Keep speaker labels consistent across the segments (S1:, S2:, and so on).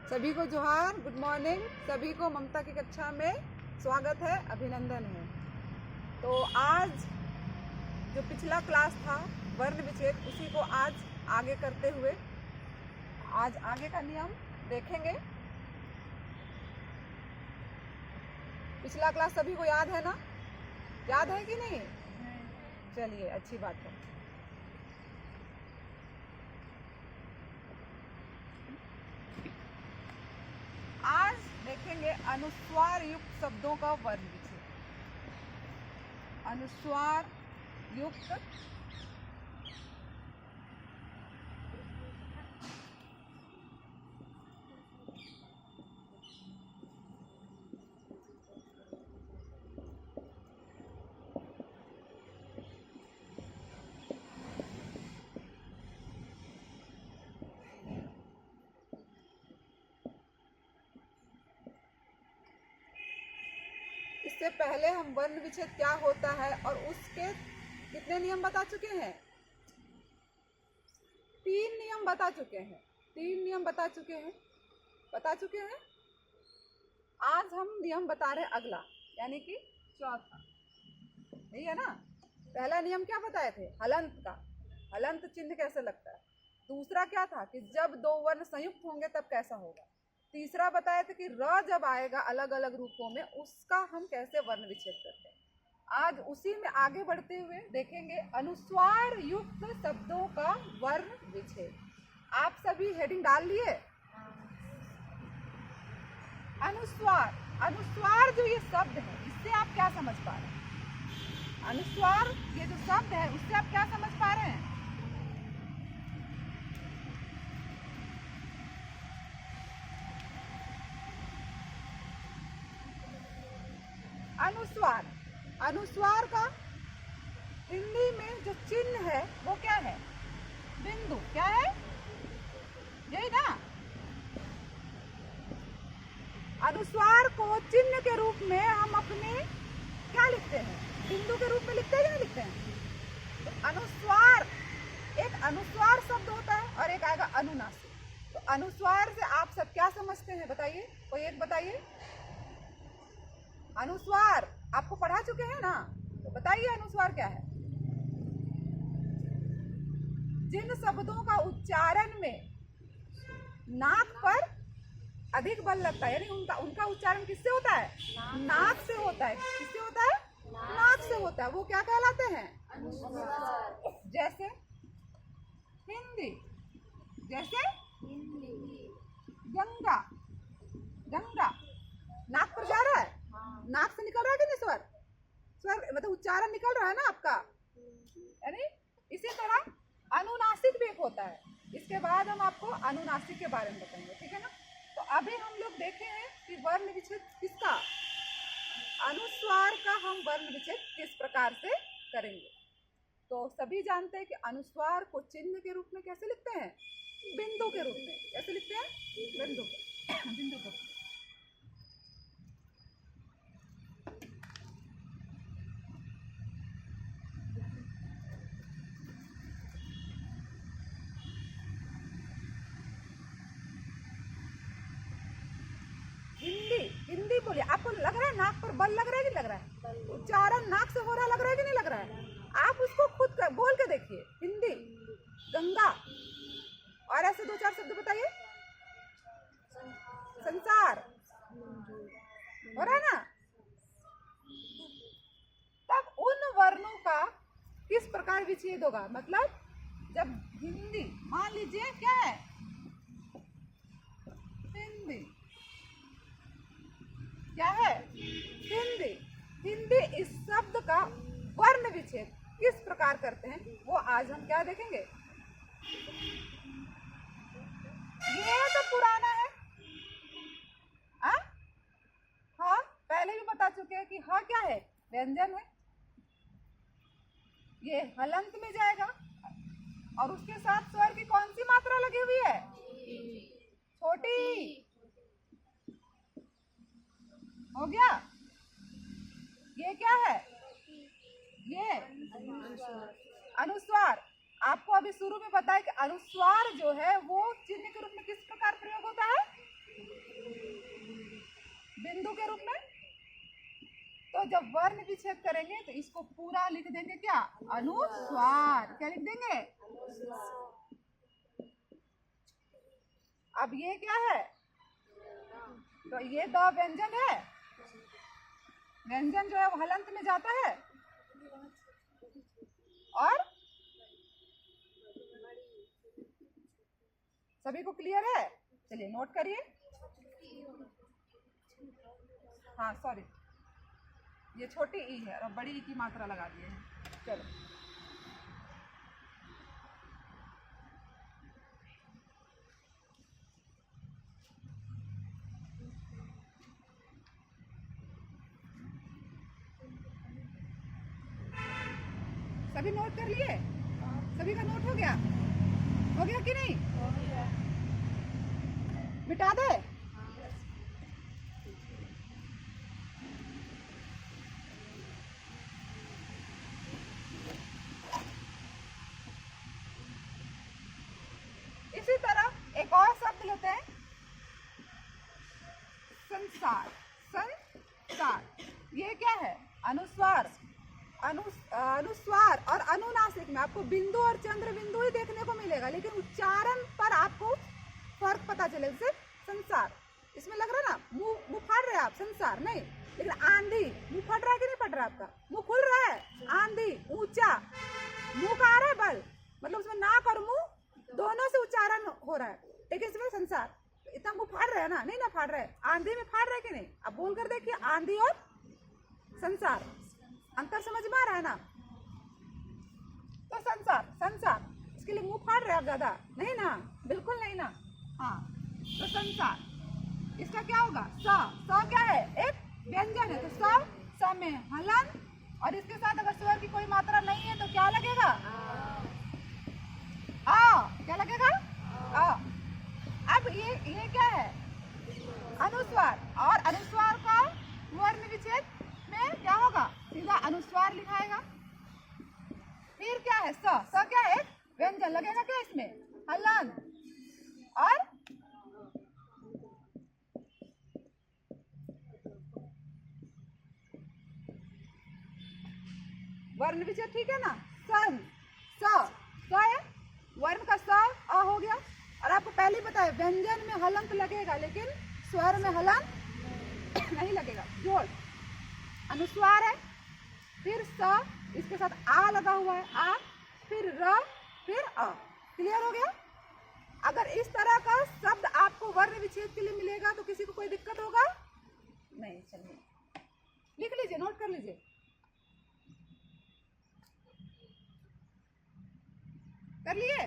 S1: सभी को जोहार, गुड मॉर्निंग। सभी को ममता की कक्षा में स्वागत है, अभिनंदन है। तो आज जो पिछला क्लास था वर्ण विच्छेद, उसी को आज आगे करते हुए आज आगे का नियम देखेंगे। पिछला क्लास सभी को याद है ना? याद है कि नहीं? चलिए, अच्छी बात है। आज देखेंगे अनुस्वार युक्त शब्दों का वर्ण विच्छेद। अनुस्वार युक्त इससे पहले हम वर्ण विच्छेद क्या होता है और उसके कितने नियम बता चुके हैं? 3 नियम बता चुके हैं। 3 नियम बता चुके हैं। आज हम नियम बता रहे हैं अगला, यानी कि चौथा। यही है ना? पहला नियम क्या बताए थे? हलंत का। हलंत चिन्ह कैसे लगता है। दूसरा क्या था कि जब 2 वर्ण संयुक्त होंगे तब कैसा होगा। तीसरा बताया था कि र जब आएगा अलग अलग रूपों में, उसका हम कैसे वर्ण विच्छेद करते हैं। आज उसी में आगे बढ़ते हुए देखेंगे अनुस्वार युक्त शब्दों का वर्ण विच्छेद। आप सभी हेडिंग डाल लिए? अनुस्वार जो ये शब्द है, इससे आप क्या समझ पा रहे हैं? अनुस्वार ये जो शब्द है, उससे आप क्या समझ पा रहे हैं? अनुस्वार का हिंदी में जो चिन्ह है वो क्या है? बिंदु। क्या है? यही ना? अनुस्वार को चिन्ह के रूप में हम अपने क्या लिखते हैं? बिंदु के रूप में लिखते हैं या नहीं लिखते हैं? तो अनुस्वार, एक अनुस्वार शब्द होता है और एक आएगा अनुनासिक। तो अनुस्वार से आप सब क्या समझते हैं? बताइए, कोई एक बताइए। अनुस्वार आपको पढ़ा चुके हैं ना, तो बताइए अनुस्वार क्या है? जिन शब्दों का उच्चारण में नाक पर अधिक बल लगता है, यानी उनका उच्चारण किससे होता है? नाक से होता है। किससे होता है? नाक से होता है। वो क्या कहलाते हैं? अनुस्वार। जैसे हिंदी, गंगा। गंगा नाक पर जा रहा है। नाक से निकल रहा है कि नहीं स्वर? स्वर मतलब उच्चारण निकल रहा है ना आपका। यानी इसी तरह अनुनासिक भी एक होता है। इसके बाद हम आपको अनुनासिक के बारे में बताएंगे, ठीक है ना? तो अभी हम लोग देखे हैं कि वर्ण विच्छेद किसका, अनुस्वार का हम वर्ण विच्छेद किस प्रकार से करेंगे। तो सभी जानते हैं कि अनुस्वार को चिन्ह के रूप में कैसे लिखते हैं? बिंदु के रूप में। कैसे लिखते हैं? बिंदु के रूप में। हिंदी बोलिए। आपको लग रहा है नाक पर बल लग रहा है कि लग रहा है? उच्चारण नाक से हो रहा लग रहा है कि नहीं लग रहा है? आप उसको खुद बोल के देखिए। हिंदी, गंगा, और ऐसे 2-4 शब्द बताइए। संसार हो रहा है ना? तब उन वर्णों का किस प्रकार विच्छेद होगा? मतलब जब हिंदी, मान लीजिए क्या है? हिंदी क्या है? हिंदी इस शब्द का वर्ण विच्छेद किस प्रकार करते हैं, वो आज हम क्या देखेंगे। ये तो पुराना है। हाँ, पहले भी बता चुके हैं कि हाँ क्या है? व्यंजन है। ये हलंत में जाएगा और उसके साथ स्वर की कौन सी मात्रा लगी हुई है? छोटी। हो गया? ये क्या है? ये अनुस्वार। आपको अभी शुरू में बताया कि अनुस्वार जो है वो चिन्ह के रूप में किस प्रकार प्रयोग होता है? बिंदु के रूप में। तो जब वर्ण विच्छेद करेंगे तो इसको पूरा लिख देंगे क्या, अनुस्वार। क्या लिख देंगे? अब ये क्या है, तो ये द व्यंजन है, व्यंजन जो है वो हलंत में जाता है। और सभी को क्लियर है? चलिए नोट करिए। हाँ सॉरी, ये छोटी ई है और बड़ी ई की मात्रा लगा दिए हैं। चलो सभी नोट कर लिए? सभी का नोट हो गया? हो गया कि नहीं? मिटा दे? इसी तरह एक और शब्द लेते हैं, संसार। संसार ये क्या है, अनुस्वार। अनुस्वार और अनुनासिक में आपको बिंदु और चंद्र बिंदु ही देखने को मिलेगा, लेकिन उच्चारण पर आपको फर्क पता चलेगा। जैसे संसार, इसमें लग रहा है ना मुंह फाड़ रहे हैं आप, संसार नहीं, लेकिन आंधी, मुंह फट रहा है कि नहीं फट रहा आपका, मुंह खुल रहा है, आंधी ऊंचा, मुंह का आ रहा है बल, मतलब उसमें नाक और मुंह दोनों से उच्चारण हो रहा है, लेकिन इसमें संसार इतना मुंह फाड़ रहे हैं ना, नहीं ना फाड़ रहे, आंधी में फाड़ रहे कि नहीं? अब बोल कर देखिए, आंधी और संसार, अंतर समझ में आ रहा है ना? तो संसार, संसार, इसके लिए मुंह फाड़ रहे हैं आप ज्यादा नहीं ना, बिल्कुल नहीं ना। हाँ, तो संसार, इसका क्या होगा, स क्या है, एक व्यंजन है, तो स में हलन, और इसके साथ अगर स्वर की कोई मात्रा नहीं है तो क्या लगेगा, क्या लगेगा, आ। अब ये क्या है, अनुस्वार, और अनुस्वार का वर्ण विच्छेद में क्या होगा, सीधा अनुस्वार लिखाएगा। फिर क्या है, स क्या है, एक व्यंजन लगेगा क्या इसमें, हलन, और वर्ण विच्छेद, ठीक है ना। सन, स है, वर्ण का स आ हो गया, और आपको पहले ही बताया व्यंजन में हलंत लगेगा, लेकिन स्वर में हलन नहीं लगेगा। जोड़, अनुस्वार है, फिर स, इसके साथ आ लगा हुआ है, आ, फिर र, फिर अ। क्लियर हो गया? अगर इस तरह का शब्द आपको वर्ण विच्छेद के लिए मिलेगा तो किसी को कोई दिक्कत होगा नहीं। चलिए लिख लीजिए, नोट कर लीजिए। कर लिए?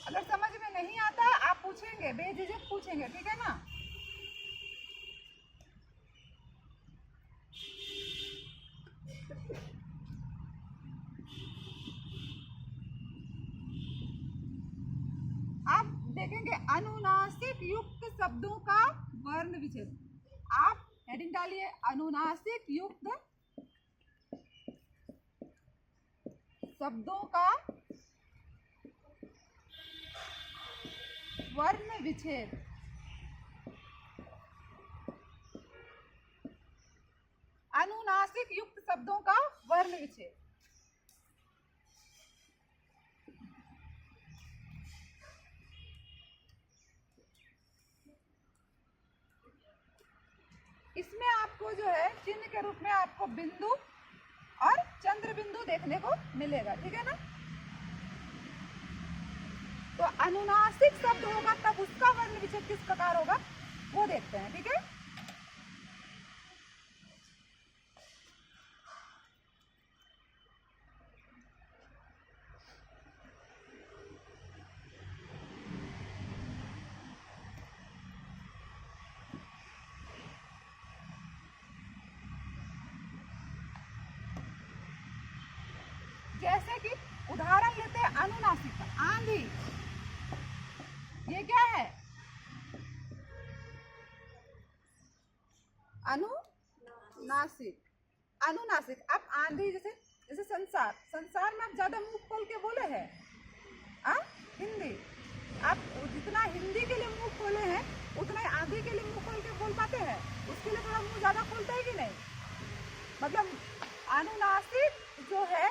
S1: अगर समझ में नहीं आता आप पूछेंगे, बेझिझक पूछेंगे, ठीक है ना। आप देखेंगे अनुनासिक युक्त शब्दों का वर्ण विच्छेद, आप हेडिंग डालिए, अनुनासिक युक्त शब्दों का वर्ण विच्छेद। अनुनासिक युक्त शब्दों का वर्ण विच्छेद। इसमें आपको जो है चिन्ह के रूप में आपको बिंदु और चंद्र बिंदु देखने को मिलेगा, ठीक है ना। तो अनुनासिक शब्द होगा तब उसका वर्ण विच्छेद किस प्रकार होगा वो देखते हैं, ठीक है। जैसे कि उदाहरण लेते हैं अनुनासिक का, आंधी, ये क्या है, नासिक, अनुनासिक। आप आंधी, जैसे जैसे संसार, संसार में आप ज्यादा मुंह खोल के बोले हैं हिंदी। आप जितना हिंदी के लिए मुंह खोले हैं उतना ही आंधी के लिए मुंह खोल के बोल पाते हैं। उसके लिए थोड़ा मुंह ज्यादा खोलता है कि नहीं। मतलब अनुनासिक जो है,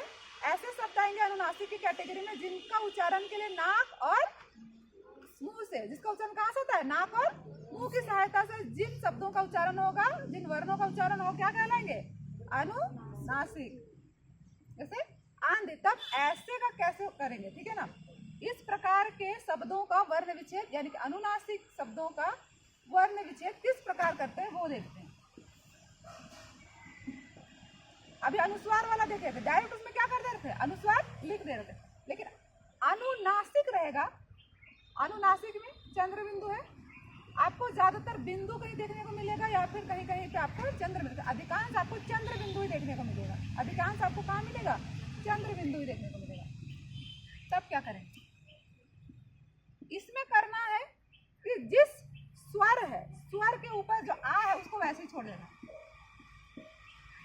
S1: ऐसे शब्द आएंगे अनुनासिक की कैटेगरी में जिनका उच्चारण के लिए नाक और मुंह से, जिसका उच्चारण कहाँ से होता है, नाक और मुंह की सहायता से जिन शब्दों का उच्चारण होगा, जिन वर्णों का उच्चारण हो, क्या कहलाएंगे, अनुनासिक। जैसे आंधी, तब ऐसे का कैसे करेंगे, ठीक है ना। इस प्रकार के शब्दों का वर्ण विच्छेद, यानी कि अनुनासिक शब्दों का वर्ण विच्छेद किस प्रकार करते हैं वो देखते हैं। अभी अनुस्वार वाला देखे थे, डायरेक्ट उसमें क्या कर दे रहे थे, अनुस्वार लिख दे रहे थे। लेकिन अनुनासिक रहेगा, अनुनासिक में चंद्र बिंदु है, आपको ज्यादातर बिंदु कहीं देखने को मिलेगा या फिर कहीं कहीं पे आपको चंद्र बिंदु, अधिकांश आपको चंद्र बिंदु ही देखने को मिलेगा। अधिकांश आपको कहाँ मिलेगा, चंद्र बिंदु ही देखने को मिलेगा। तब क्या करेंगे, इसमें करना है कि जिस स्वर है, स्वर के ऊपर जो आ है उसको वैसे ही छोड़ देना,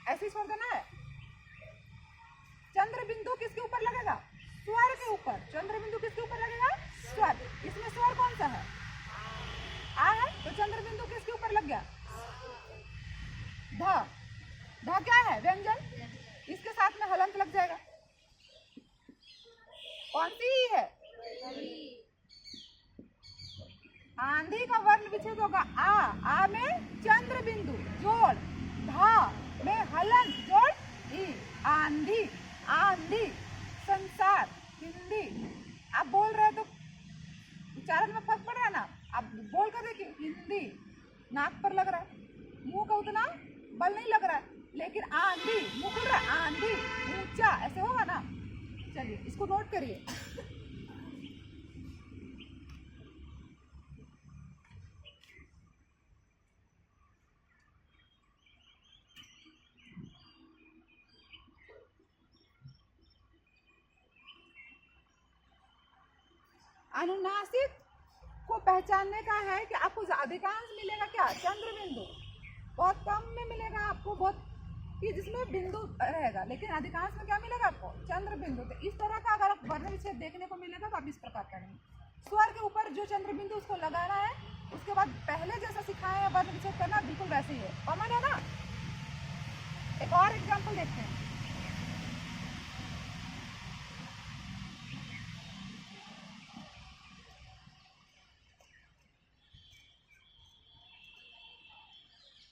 S1: ऐसे ही छोड़ देना है। चंद्र बिंदु किसके ऊपर लगेगा, स्वर के ऊपर। चंद्र बिंदु किसके ऊपर लगेगा, स्वर। इसमें स्वर कौन सा है, आ है, तो चंद्र बिंदु किसके ऊपर लग गया, ध। ध क्या है, व्यंजन, इसके साथ में हलंत लग जाएगा। कौन सी है, आंधी का वर्ण विच्छेद होगा आ में चंद्र बिंदु जोड़, धा में हलंत जोड़ ई, आंधी, आंधी, संसार, हिंदी। आप बोल रहे हैं तो उच्चारण में फर्क पड़ रहा है ना। आप बोल कर देखिए, हिंदी नाक पर लग रहा है, मुंह का उतना बल नहीं लग रहा है, लेकिन आंधी, मुंह खुल रहा है, आंधी, ऊंचा, ऐसे होगा ना। चलिए इसको नोट करिए। अनुनासिक को पहचानने का है कि आपको अधिकांश मिलेगा क्या, चंद्र बिंदु। बहुत कम में मिलेगा आपको, बहुत कि जिसमें बिंदु रहेगा, लेकिन अधिकांश में क्या मिलेगा आपको, चंद्र बिंदु। तो इस तरह का अगर आप वर्ण विच्छेद देखने को मिलेगा तो आप इस प्रकार करेंगे। स्वर के ऊपर जो चंद्र बिंदु उसको लगाना है, उसके बाद पहले जैसा सिखाए हैं वर्ण विच्छेद करना बिल्कुल वैसे ही है, कॉमन है ना। एक और एग्जाम्पल देखते हैं।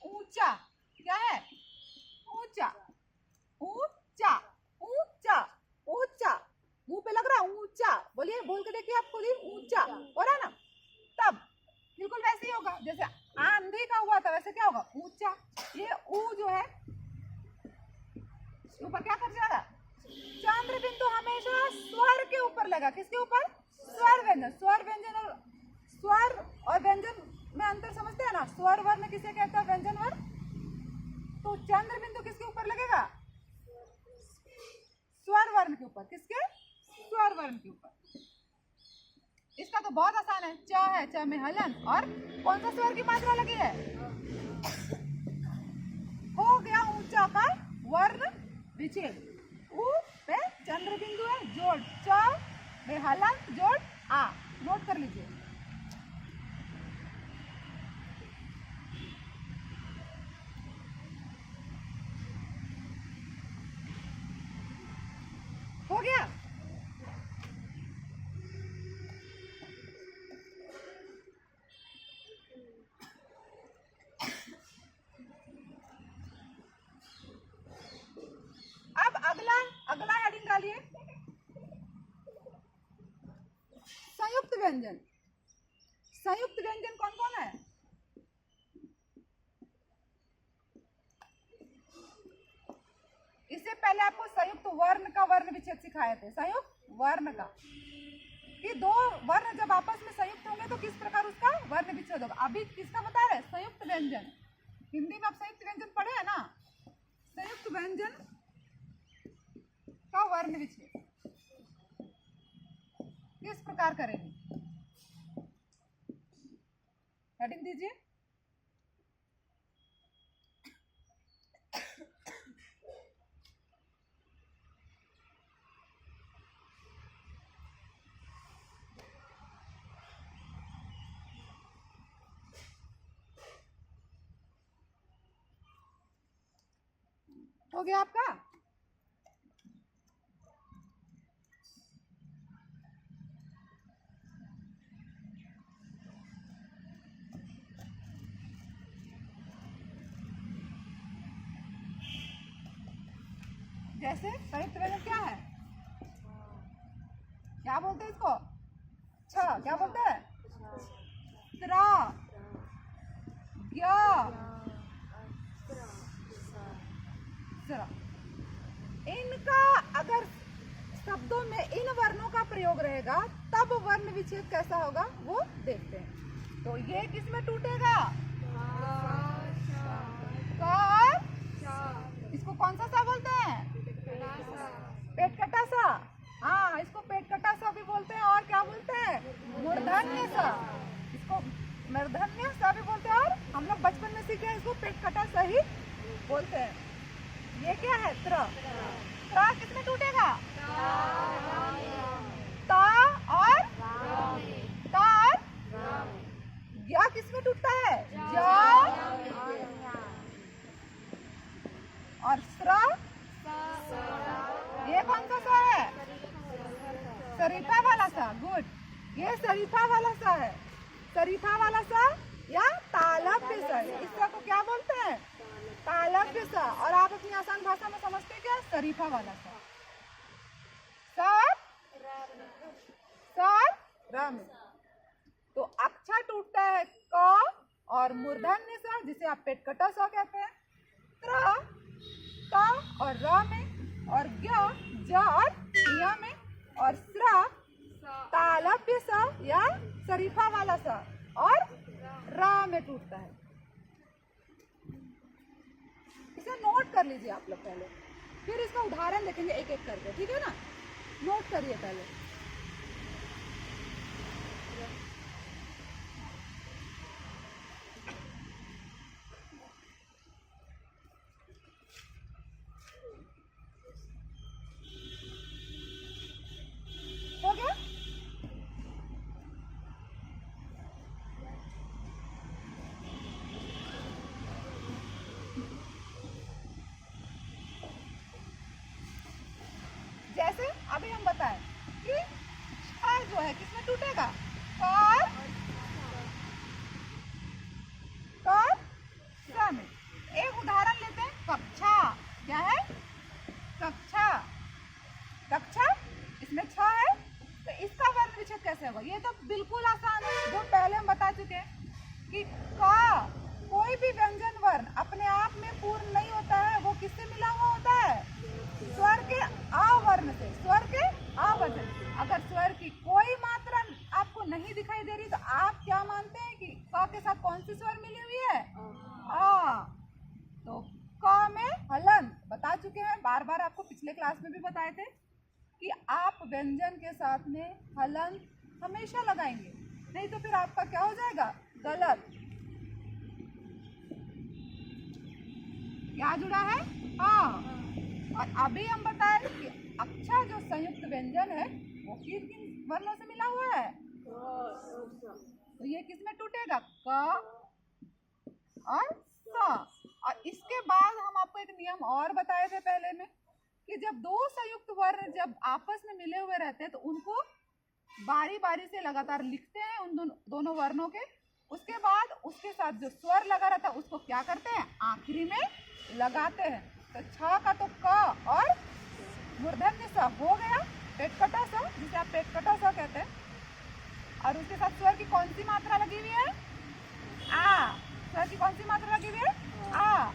S1: ऊंचा क्या है, ऊंचा, ऊंचा, ऊंचा, ऊंचा, मुंह पे लग रहा है ऊंचा, बोलिए, बोल के देखिए आप खुद ही, ऊंचा हो रहा है ना। तब बिल्कुल वैसे ही होगा जैसे आंधी का हुआ था, वैसे क्या होगा, ऊंचा। ये ऊ जो है ऊपर क्या कर जा रहा, चंद्र बिंदु हमेशा स्वर के ऊपर लगा, किसके ऊपर, स्वर व्यंजन। स्वर व्यंजन और स्वर और व्यंजन में अंतर समझते हैं ना। स्वर वर्ण किसे कहते हैं, व्यंजन वर्ण। तो चंद्र बिंदु किसके ऊपर लगेगा, स्वर वर्ण के ऊपर, किसके, स्वर वर्ण के ऊपर। इसका तो बहुत आसान है, च है, च में हलन और कौन सा स्वर की मात्रा लगी है, हो गया ऊंचा का वर्ण विच्छेद। ऊ पे चंद्र बिंदु है, जोड़ च में हलन जोड़ आ, नोट कर लीजिए। हो गया। अब अगला अगला हेडिंग डालिए, संयुक्त व्यंजन। संयुक्त व्यंजन कौन कौन है, इससे पहले आपको संयुक्त वर्ण का वर्ण विच्छेद सिखाए थे। संयुक्त वर्ण का, ये दो वर्ण जब आपस में संयुक्त होंगे तो किस प्रकार उसका वर्ण विच्छेद होगा। अभी किसका बता रहे, संयुक्त व्यंजन। हिंदी में आप संयुक्त व्यंजन पढ़े हैं ना। संयुक्त व्यंजन का वर्ण विच्छेद किस प्रकार करेंगे, हेडिंग दीजिए। हो गया आपका? जैसे संयुक्त व्यंजन क्या है? क्या बोलते हैं इसको? छ, क्या बोलते हैं? त्रा, ज्ञ, स्र। इनका अगर शब्दों में इन वर्णों का प्रयोग रहेगा तब वर्ण विच्छेद कैसा होगा वो देखते हैं। तो ये किसमें टूटेगा? और इसको कौन सा सा बोलते हैं? पेटकटा सा। हाँ, इसको पेटकटा सा भी बोलते हैं और क्या बोलते हैं? मूर्धन्य सा। इसको मूर्धन्य सा भी बोलते हैं और हम लोग बचपन में सीखे हैं इसको पेटकटा सा ही बोलते हैं। ये क्या है? त्र। त्र किसमें टूटेगा? ता और ता और ज्ञ किसमें टूटता है? ज और स्र। ये कौन सा सा है? सरीफा वाला सा। गुड, ये सरीफा वाला सा है। सरीफा वाला सा या तालव्य सा। इस सा को क्या बोलते हैं? तालव्य सा। और आप अपनी आसान भाषा में समझते क्या? सरीफा वाला सा। सर रम। तो अक्षा टूटता है क और मूर्धन्य सा जिसे आप पेटकटा सा कहते हैं। त्र, ता और र में, और ज्ञ, ज और य में, और स्र तालव्य सा या सरीफा वाला सा और र में टूटता है। इसे नोट कर लीजिए आप लोग पहले, फिर इसका उदाहरण देखेंगे एक एक करके, ठीक है ना? नोट करिए पहले। हो गया? जैसे अभी हम बताएं कि छ जो है किसमें टूटेगा? कर स में। एक उदाहरण लेते हैं, कक्षा। क्या है? कक्षा। कक्षा इसमें छ है, तो इसका वर्ण विच्छेद कैसे होगा? ये तो बिल्कुल आसान है, जो पहले हम बता चुके हैं कि का कोई भी व्यंजन वर्ण अपने आप में पूर्ण नहीं होता है। वो किससे मिला हुआ होता है? स्वर के आवर्ण से। स्वर के आवर्ण। अगर स्वर की कोई मात्रा आपको नहीं दिखाई दे रही तो आप क्या मानते हैं कि क के साथ कौन सी स्वर मिली हुई है? आ। तो क में हलंत बता चुके हैं, बार बार आपको पिछले क्लास में भी बताए थे कि आप व्यंजन के साथ में हलंत हमेशा लगाएंगे, नहीं तो फिर आपका क्या हो जाएगा? गलत। क्या जुड़ा है? हाँ। और अभी हम बताए कि अक्षा जो संयुक्त व्यंजन है वो किन किन वर्णों से मिला हुआ है? तो ये किसमें टूटेगा? क और स। और इसके बाद हम आपको एक नियम और बताए थे पहले में कि जब दो संयुक्त वर्ण जब आपस में मिले हुए रहते हैं तो उनको बारी बारी से लगातार लिखते हैं उन दोनों वर्णों के। उसके बाद उसके साथ जो स्वर लगा रहता है उसको क्या करते हैं? आखिरी में लगाते हैं। तो छ का तो क और मूर्धन्य स हो गया, पेटकटा सा, जिसे आप पेटकटा सा कहते हैं। और उसके साथ स्वर की कौन सी मात्रा लगी हुई है? आ। स्वर की कौन सी मात्रा लगी हुई है? आ।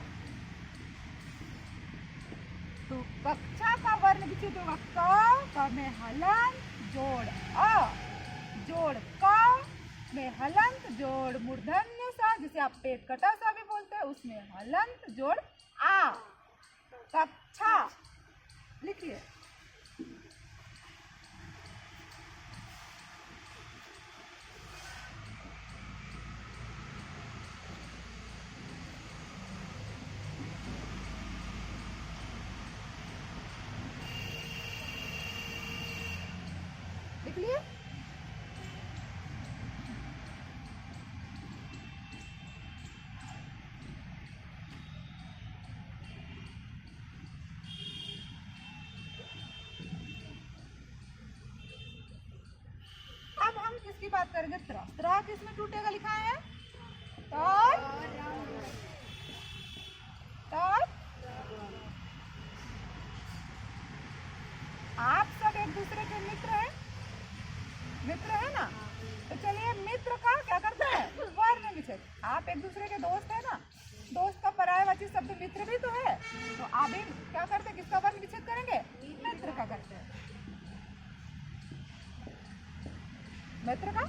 S1: तो कक्षा का वर्ण विच्छेद होगा क में हलंत जोड़ अ जोड़ क में हलंत जोड़ मूर्धन्य सा जिसे आप पेटकटा सा भी बोलते हैं, उसमें हलंत जोड़ आ। कक्षा लिखिए। लिख लिए? इसकी बात करेंगे त्र। त्र किसमें टूटेगा लिखा है? आप सब एक दूसरे के मित्र हैं, मित्र है ना? तो चलिए मित्र का क्या करते हैं? वर्ण विच्छेद। आप एक दूसरे के दोस्त है ना, दोस्त का पर्यायवाची शब्द मित्र भी तो है, तो आप भी क्या करते हैं? किसका वर्ण विच्छेद करेंगे? मित्र का करते हैं, मित्र का।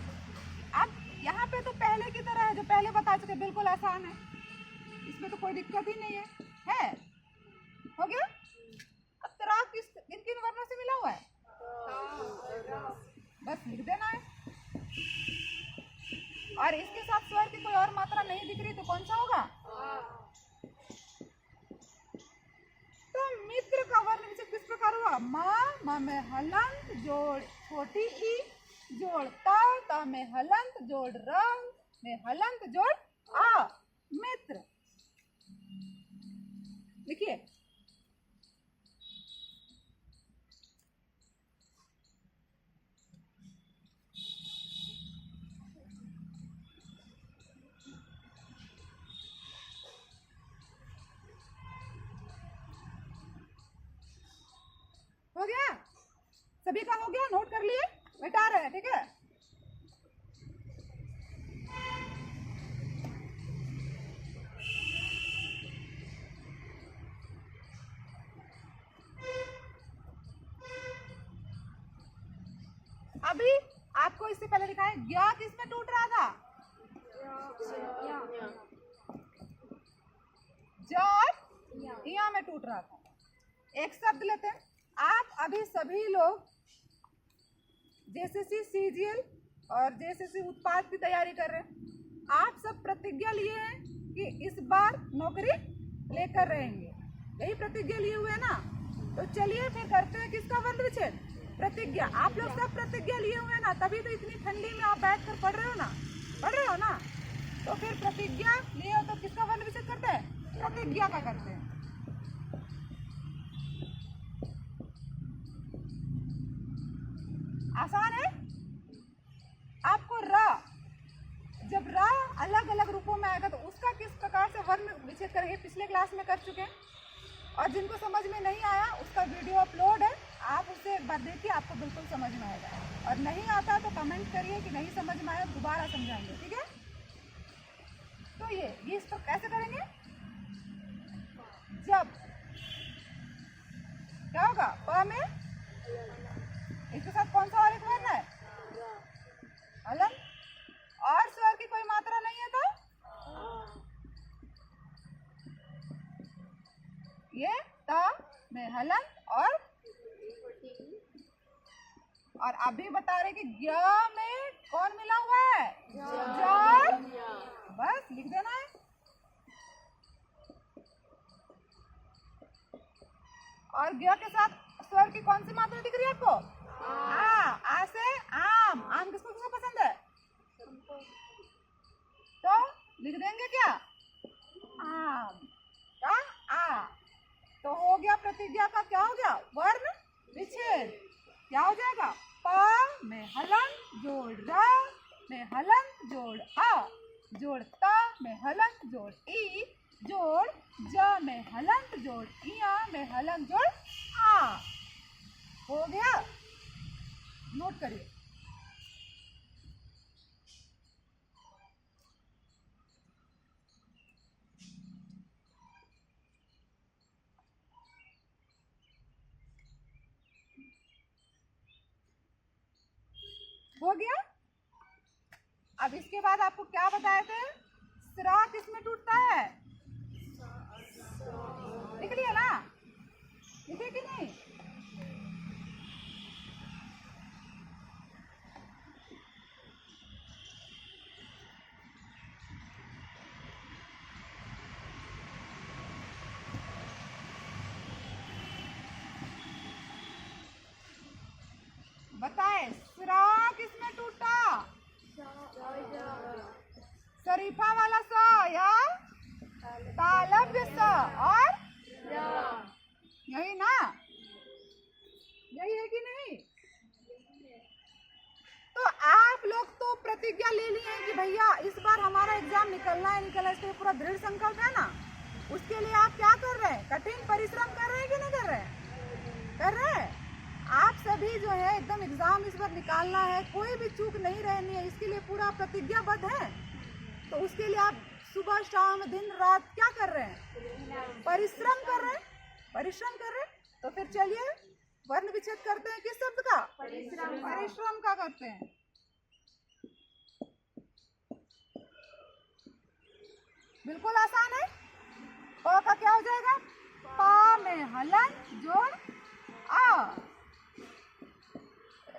S1: अब यहाँ पे तो पहले की तरह है, जो पहले बता चुके, बिल्कुल आसान है, इसमें तो कोई दिक्कत ही नहीं है। हो गया? अब तरा किन किन वर्णों से मिला हुआ है? बस लिख देना है। और इसके साथ स्वर की कोई और मात्रा नहीं दिख रही तो कौन सा होगा? तो मित्र का वर्ण विच्छेद किस प्रकार हुआ? म में हलंत जोड़ छोटी ई जोड़ ता में हलंत जोड़ र में हलंत जोड़ आ, मित्र। देखिए हो गया, सभी का हो गया, नोट कर लिए, मिटा रहे हैं, ठीक है? अभी आपको इससे पहले दिखाया ज्ञ किसमें टूट रहा था? ज या में टूट रहा था। एक शब्द लेते हैं। आप अभी सभी लोग जेसीसी सीजीएल और जेसीसी उत्पाद की तैयारी कर रहे हैं। आप सब प्रतिज्ञा लिए हैं कि इस बार नौकरी लेकर रहेंगे, यही प्रतिज्ञा लिए हुए हैं ना? तो चलिए फिर करते हैं किसका वर्ण विच्छेद? प्रतिज्ञा। आप लोग सब प्रतिज्ञा लिए हुए हैं ना, तभी तो इतनी ठंडी में आप बैठ कर पढ़ रहे हो ना, पढ़ रहे हो ना? तो फिर प्रतिज्ञा लिए हो तो किसका वर्ण विच्छेद करते हैं? प्रतिज्ञा का करते हैं। आसान है। आपको र, जब र अलग अलग रूपों में आएगा तो उसका किस प्रकार से वर्ण विच्छेद करेंगे पिछले क्लास में कर चुके हैं। और जिनको समझ में नहीं आया उसका वीडियो अपलोड है, आप उसे एक बार देखिए, आपको बिल्कुल समझ में आएगा। और नहीं आता तो कमेंट करिए कि नहीं समझ में आया, दोबारा समझाएंगे, ठीक है? तो ये इसको कैसे करेंगे? जब क्या होगा? प में इसके साथ कौन सा और एक वर्ण है? हलन। और स्वर की कोई मात्रा नहीं है तो ये त में हलन। और अभी बता रहे कि ज्ञ में कौन मिला हुआ है? ज। बस लिख देना है। और ज्ञ के साथ स्वर की कौन सी मात्रा दिख रही है आपको? आ से आम। आम किसको किसको पसंद है? तो लिख देंगे क्या? आम का आ। तो हो गया प्रतिज्ञा का क्या हो गया? वर्ण विच्छेद। क्या हो जाएगा? प में हलंत जोड़ र में हलंत जोड़ आ जोड़ त में हलंत जोड़ ई जोड़ ज में हलंत जोड़ इया में हलंत जोड़ आ। हो गया? नोट करिए। हो गया? अब इसके बाद आपको क्या बताए थे? स्रा किसमें टूटता है? लिख लिया ना? लिखे कि नहीं? बताए स्रा किसमें टूटा? शरीफा वाला स या तालव्य स और यही ना? यही है कि नहीं? तो आप लोग तो भैया इस बार हमारा एग्जाम निकलना है, इसके पूरा दृढ़ संकल्प है ना, उसके लिए आप क्या कर रहे हैं? कठिन परिश्रम कर रहे हैं कि नहीं कर रहे हैं? कर रहे हैं। आप सभी जो है एकदम एग्जाम इस बार निकालना है, कोई भी चूक नहीं रहनी है, इसके लिए पूरा प्रतिज्ञाबद्ध है। तो उसके लिए आप सुबह शाम दिन रात क्या कर रहे हैं? परिश्रम कर रहे हैं, परिश्रम कर रहे हैं। तो फिर चलिए वर्ण विच्छेद करते हैं। किस शब्द का? परिश्रम का करते हैं। बिल्कुल आसान है। प का क्या हो जाएगा? प में हलन जोड़ आ।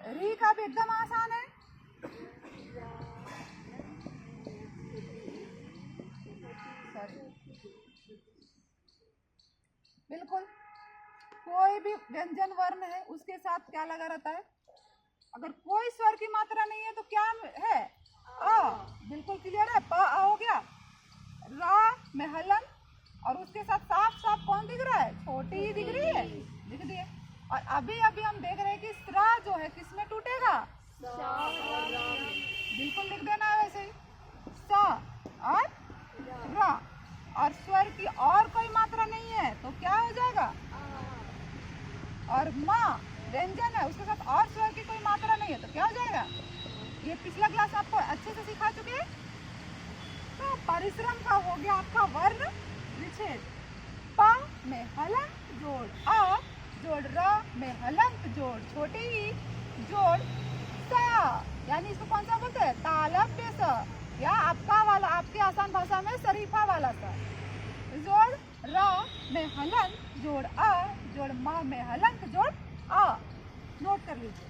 S1: री का भी एकदम आसान है। बिल्कुल कोई भी व्यंजन वर्ण है उसके साथ क्या लगा रहता है? अगर कोई स्वर की मात्रा नहीं है तो क्या है? अ। बिल्कुल क्लियर है। प आ हो गया। रा में हलन और उसके साथ साफ साफ कौन दिख रहा है? छोटी ही दिख रही है, दिख रही है। और अभी अभी हम देख रहे हैं कि स्रा जो है किसमें टूटेगा? बिल्कुल लिख देना है वैसे ही। स और रा और स्वर की और कोई मात्रा नहीं है तो क्या हो जाएगा? और माँ व्यंजन है उसके साथ और स्वर की कोई मात्रा नहीं है तो क्या हो जाएगा? ये पिछला क्लास आपको अच्छे से सिखा चुके हैं। तो परिश्रम का हो गया आपका वर्ण विच्छेद। प में हलंत जोड़ अ जोड़ र में हलंत जोड़ छोटी ई जोड़ सा, यानी इसको कौन सा बोलते हैं? तालव्य स, या आपका वाला आपकी आसान भाषा में शरीफा वाला सा। जोड़ र में हलंत जोड़ अ जोड़ म में हलंत जोड़ अ। नोट कर लीजिए।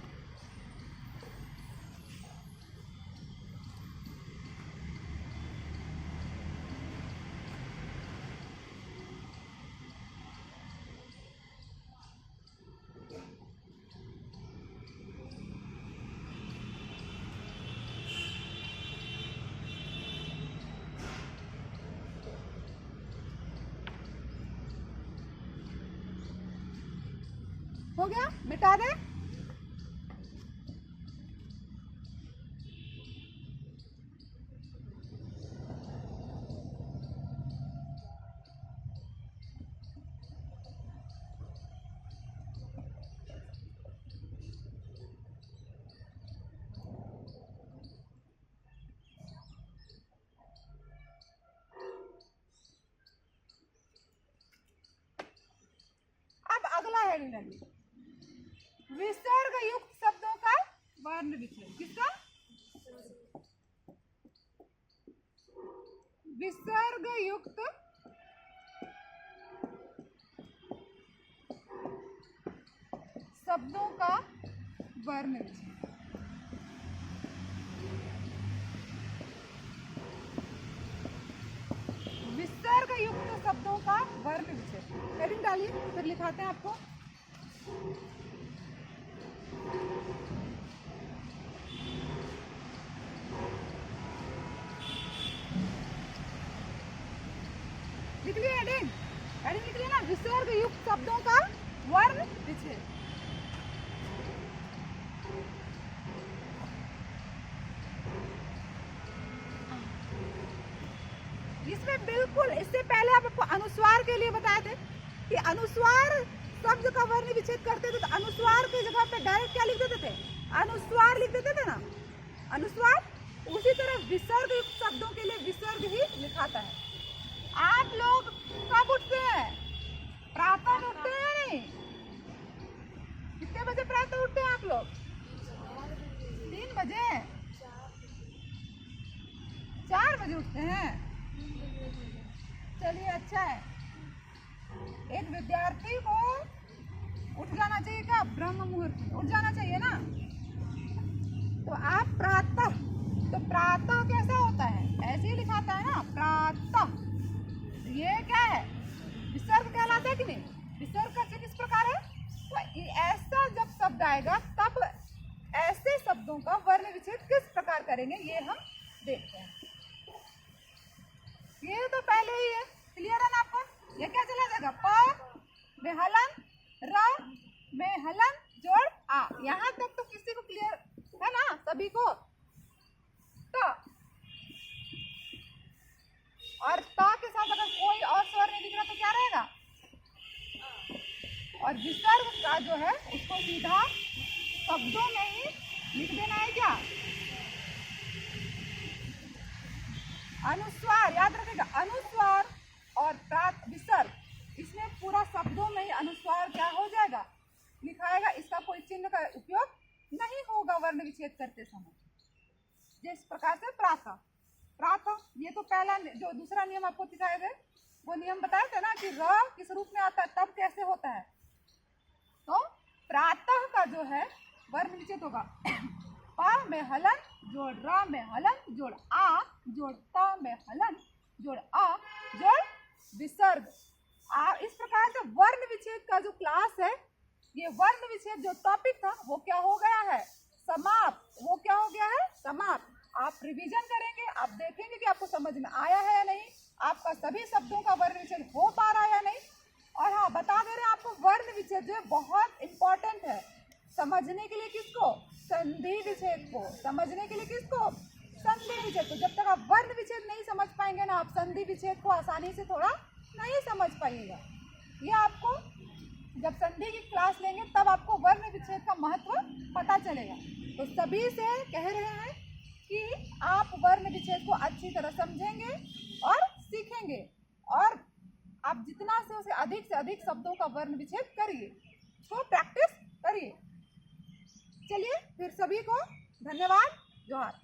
S1: हो गया? मिटा दे। अब अगला हेडिंग विसर्ग युक्त शब्दों का वर्ण विच्छेद। किसका? विसर्ग युक्त शब्दों का वर्ण विच्छेद। विसर्ग युक्त शब्दों का वर्ण विच्छेद। हेडिंग डालिए फिर लिखाते हैं आपको। लिख लिए हेडिंग? हेडिंग लिख लिए ना? विसर्ग युक्त शब्दों का वर्ण विच्छेद। इसमें बिल्कुल इससे पहले आपको अनुस्वार के लिए बताए थे कि अनुस्वार शब्द का वर्ण विच्छेद करते थे तो अनुस्वार की जगह पे डायरेक्ट क्या लिख देते थे? अनुस्वार लिख देते थे ना, अनुस्वार। उसी तरह विसर्ग युक्त शब्दों के लिए विसर्ग ही लिखाता है। आप लोग कब उठते हैं? प्रातः उठते हैं नहीं? कितने बजे प्रातः उठते हैं आप लोग? 3 बजे? 4 बजे उठते हैं? चलिए अच्छा है। एक विद्यार्थी को उठ जाना चाहिए क्या? ब्रह्म मुहूर्त में उठ जाना चाहिए ना। तो आप प्रातः, तो प्रातः कैसा होता है? ऐसे ही लिखाता है ना, प्रातः। ये क्या है? विसर्ग कहलाता है कि नहीं? विसर्ग का चिन्ह किस प्रकार है? तो ऐसा जब शब्द आएगा तब ऐसे शब्दों का वर्ण विच्छेद किस प्रकार करेंगे ये हम देखते हैं। ये तो पहले ही है, क्लियर है ना आपको? ये क्या चला जाएगा? प में हलन, र में हलन जोड़ आ। यहाँ तक तो किसी को क्लियर है ना? सभी को? तो विसर्ग का जो है उसको सीधा शब्दों में ही लिख देना है क्या? अनुस्वार, याद रखिएगा, अनुस्वार और विसर्ग, इसमें पूरा शब्दों में ही अनुस्वार क्या हो जाएगा, लिखाएगा। इसका कोई चिन्ह का उपयोग नहीं होगा वर्ण विच्छेद करते समय। जिस प्रकार से प्रातः, प्रातः ये तो पहला जो दूसरा नियम आपको सिखाए गए वो नियम बताए थे ना कि र किस रूप में आता है, तब कैसे होता है। तो प्रातः का जो है वर्ण विच्छेद होगा पा में हलन जोड़ रा में हलन जोड़ आ जोड़ ता में हलन जोड़ आ जोड़ विसर्ग। इस प्रकार से वर्ण विच्छेद का जो क्लास है, ये वर्ण विच्छेद जो टॉपिक था वो क्या हो गया है, समाप्त। वो क्या हो गया है, समाप्त। आप रिवीजन करेंगे, आप देखेंगे कि आपको समझ में आया है या नहीं, आपका सभी शब्दों का वर्ण विच्छेद हो पा रहा है या नहीं। और हाँ, बता दे रहे हैं आपको, वर्ण विच्छेद जो है बहुत इंपॉर्टेंट है समझने के लिए। किसको? संधि विच्छेद को। समझने के लिए किसको? संधि विच्छेद को। जब तक आप वर्ण विच्छेद नहीं समझ पाएंगे ना, आप संधि विच्छेद को आसानी से थोड़ा नहीं समझ पाइएगा। ये आपको जब संधि की क्लास लेंगे तब आपको वर्ण विच्छेद का महत्व पता चलेगा। तो सभी से कह रहे हैं कि आप वर्ण विच्छेद को अच्छी तरह समझेंगे और सीखेंगे, और आप जितना से अधिक शब्दों का वर्ण विच्छेद करिए, तो प्रैक्टिस करिए। चलिए फिर सभी को धन्यवाद, जोहार।